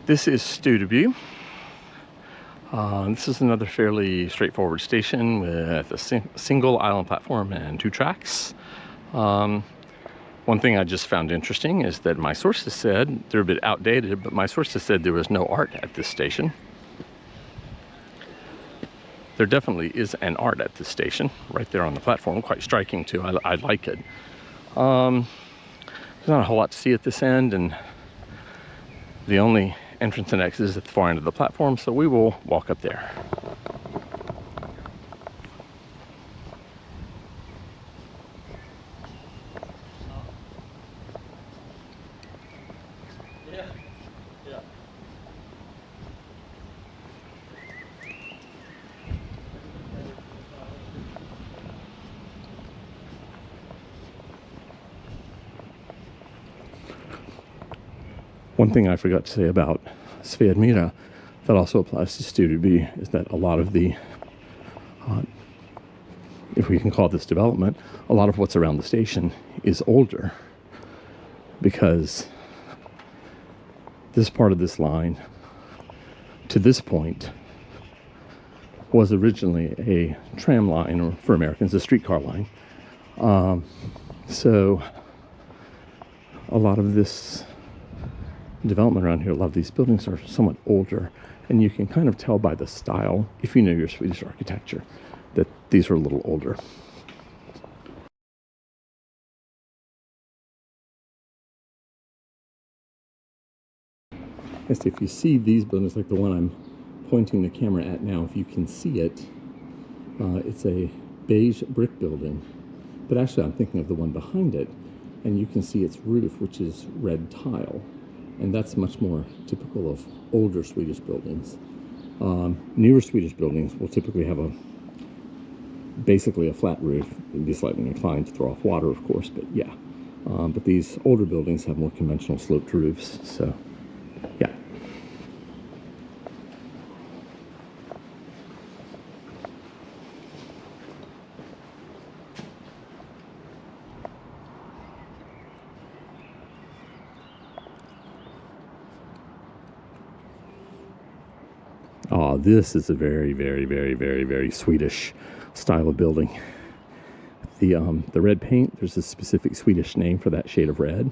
This is Stureby. This is another fairly straightforward station with a single island platform and 2 tracks. One thing I just found interesting is that my sources said, they're a bit outdated, but my sources said there was no art at this station. There definitely is an art at this station, right there on the platform, quite striking too. I like it. There's not a whole lot to see at this end, and the only entrance and exit is at the far end of the platform, so we will walk up there. One thing I forgot to say about Stureby that also applies to Stureby is that a lot of the, if we can call this development, a lot of what's around the station is older, because this part of this line to this point was originally a tram line, or for Americans, a streetcar line. So a lot of this development around here, a lot of these buildings are somewhat older, and you can kind of tell by the style, if you know your Swedish architecture, that these are a little older. Yes, if you see these buildings, like the one I'm pointing the camera at now, if you can see it, it's a beige brick building, but actually I'm thinking of the one behind it, and you can see its roof, which is red tile. And that's much more typical of older Swedish buildings. Newer Swedish buildings will typically have basically a flat roof. It'd be slightly inclined to throw off water, of course, but yeah. But these older buildings have more conventional sloped roofs, so yeah. This is a very, very, very, very, very Swedish style of building. The red paint, there's a specific Swedish name for that shade of red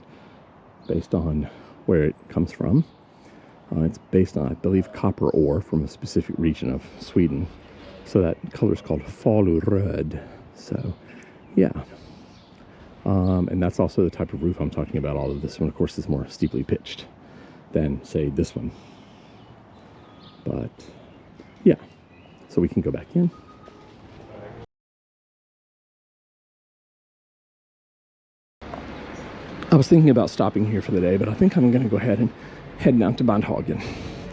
based on where it comes from. It's based on, I believe, copper ore from a specific region of Sweden. So that color is called faluröd. So, yeah. And that's also the type of roof I'm talking about. All of this one, of course, is more steeply pitched than, say, this one. But yeah, so we can go back in. I was thinking about stopping here for the day, but I think I'm going to go ahead and head down to Bandhagen.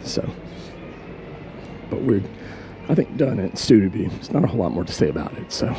So, but we're, I think, done at Stureby. There's not a whole lot more to say about it, so.